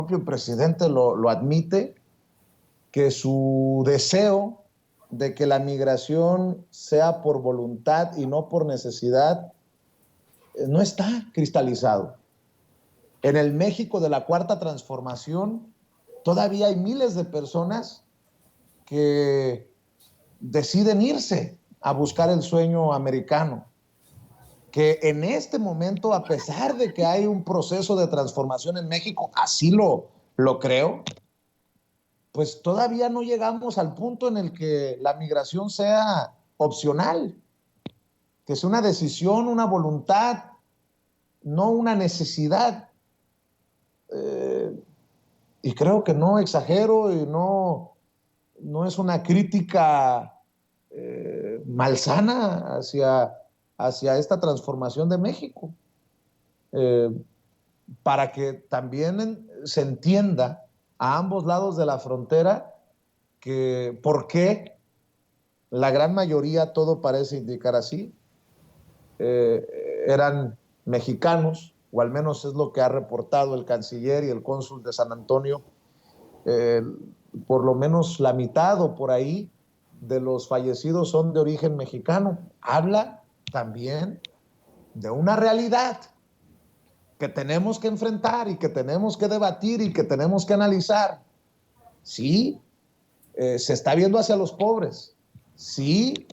propio presidente lo admite, que su deseo de que la migración sea por voluntad y no por necesidad no está cristalizado. En el México de la Cuarta Transformación todavía hay miles de personas que deciden irse a buscar el sueño americano, que en este momento, a pesar de que hay un proceso de transformación en México, así lo creo, pues todavía no llegamos al punto en el que la migración sea opcional, que sea una decisión, una voluntad, no una necesidad. Y creo que no exagero y no es una crítica malsana hacia esta transformación de México. Eh, para que también se entienda a ambos lados de la frontera que por qué la gran mayoría, todo parece indicar así, eran mexicanos, o al menos es lo que ha reportado el canciller y el cónsul de San Antonio. eh, por lo menos la mitad o por ahí de los fallecidos son de origen mexicano. Habla también de una realidad que tenemos que enfrentar y que tenemos que debatir y que tenemos que analizar. Sí, se está viendo hacia los pobres. Sí,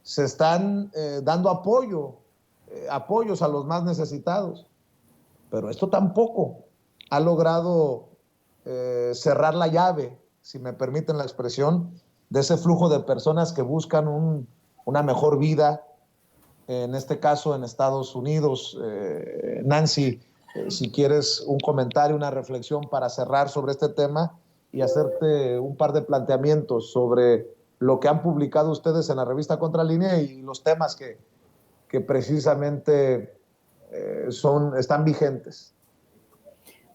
se están dando apoyos a los más necesitados. Pero esto tampoco ha logrado cerrar la llave, si me permiten la expresión, de ese flujo de personas que buscan una mejor vida, en este caso en Estados Unidos. Nancy, si quieres un comentario, una reflexión para cerrar sobre este tema y hacerte un par de planteamientos sobre lo que han publicado ustedes en la revista Contralínea y los temas que precisamente están vigentes.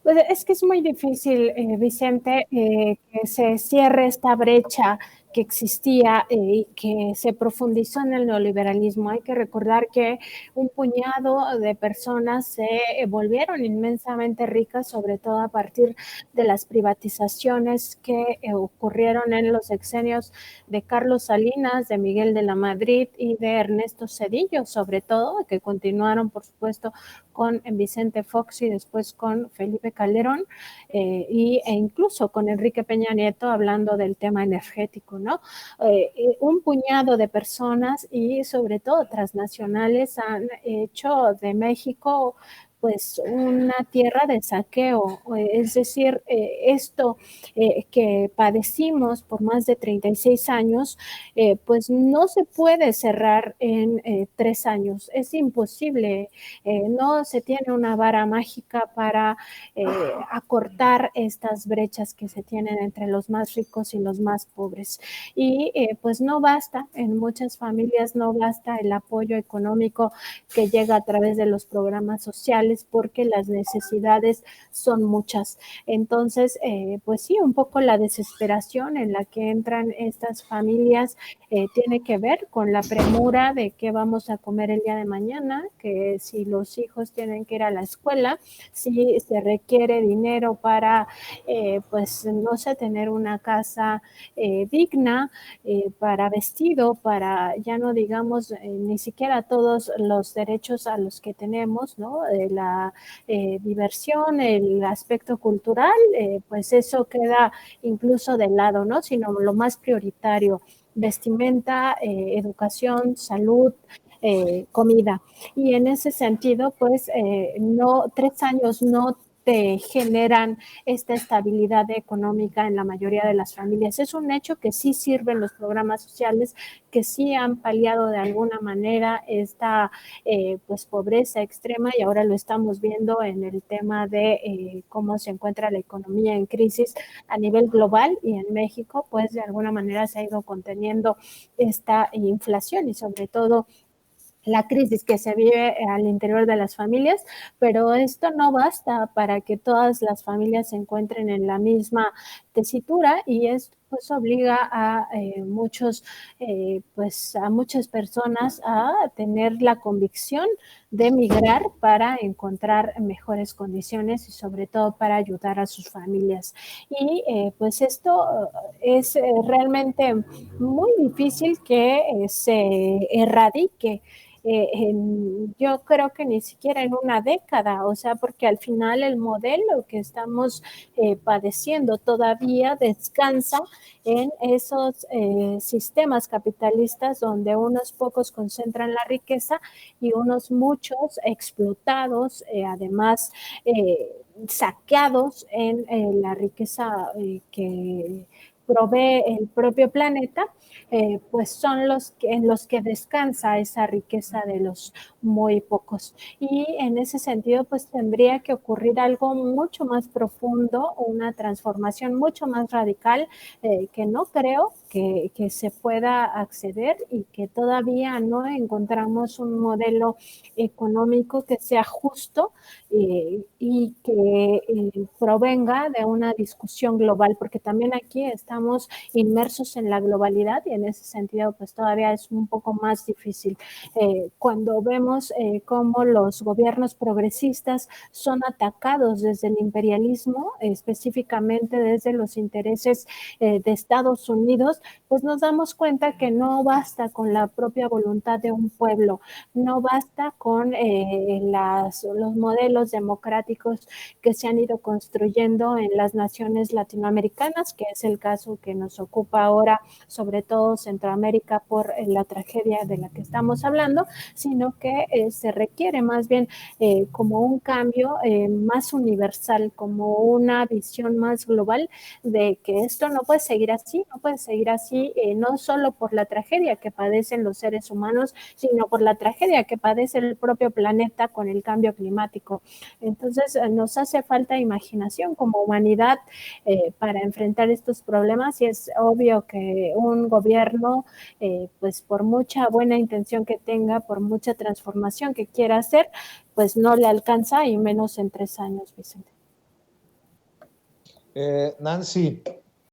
Pues es que es muy difícil, Vicente, que se cierre esta brecha que existía y que se profundizó en el neoliberalismo. Hay que recordar que un puñado de personas se volvieron inmensamente ricas, sobre todo a partir de las privatizaciones que ocurrieron en los sexenios de Carlos Salinas, de Miguel de la Madrid y de Ernesto Zedillo, sobre todo, que continuaron, por supuesto, con Vicente Fox y después con Felipe Calderón e incluso con Enrique Peña Nieto hablando del tema energético, ¿no? Un puñado de personas y sobre todo transnacionales han hecho de México pues una tierra de saqueo, es decir, esto que padecimos por más de 36 años, pues no se puede cerrar en 3 años, es imposible, no se tiene una vara mágica para acortar estas brechas que se tienen entre los más ricos y los más pobres. Y pues no basta, en muchas familias no basta el apoyo económico que llega a través de los programas sociales, porque las necesidades son muchas. Entonces, pues sí, un poco la desesperación en la que entran estas familias tiene que ver con la premura de qué vamos a comer el día de mañana, que si los hijos tienen que ir a la escuela, si se requiere dinero para, pues, no sé, tener una casa digna, para vestido, para, ya no digamos, ni siquiera todos los derechos a los que tenemos, ¿no? La diversión, el aspecto cultural, pues eso queda incluso de lado, ¿no? Sino lo más prioritario, vestimenta, educación, salud, comida. Y en ese sentido, pues, no, 3 años no te generan esta estabilidad económica en la mayoría de las familias. Es un hecho que sí sirven los programas sociales, que sí han paliado de alguna manera esta pues pobreza extrema, y ahora lo estamos viendo en el tema de cómo se encuentra la economía en crisis a nivel global, y en México pues de alguna manera se ha ido conteniendo esta inflación y sobre todo la crisis que se vive al interior de las familias, pero esto no basta para que todas las familias se encuentren en la misma tesitura, y es pues obliga a pues a muchas personas a tener la convicción de migrar para encontrar mejores condiciones y sobre todo para ayudar a sus familias. Y pues esto es realmente muy difícil que se erradique. Yo creo que ni siquiera en una década, o sea, porque al final el modelo que estamos padeciendo todavía descansa en esos sistemas capitalistas donde unos pocos concentran la riqueza y unos muchos explotados, además saqueados en la riqueza que provee el propio planeta, pues son en los que descansa esa riqueza de los muy pocos. Y en ese sentido, pues tendría que ocurrir algo mucho más profundo, una transformación mucho más radical, que no creo que se pueda acceder y que todavía no encontramos un modelo económico que sea justo y que provenga de una discusión global, porque también aquí estamos inmersos en la globalidad y en ese sentido pues todavía es un poco más difícil. Cuando vemos cómo los gobiernos progresistas son atacados desde el imperialismo, específicamente desde los intereses de Estados Unidos, pues nos damos cuenta que no basta con la propia voluntad de un pueblo, no basta con los modelos democráticos que se han ido construyendo en las naciones latinoamericanas, que es el caso que nos ocupa ahora, sobre todo Centroamérica, por la tragedia de la que estamos hablando, sino que se requiere más bien como un cambio más universal, como una visión más global de que esto no puede seguir así, no puede seguir así, no solo por la tragedia que padecen los seres humanos, sino por la tragedia que padece el propio planeta con el cambio climático. Entonces, nos hace falta imaginación como humanidad para enfrentar estos problemas y es obvio que un gobierno, pues por mucha buena intención que tenga, por mucha transformación que quiera hacer, pues no le alcanza y menos en 3 años, Vicente. Nancy,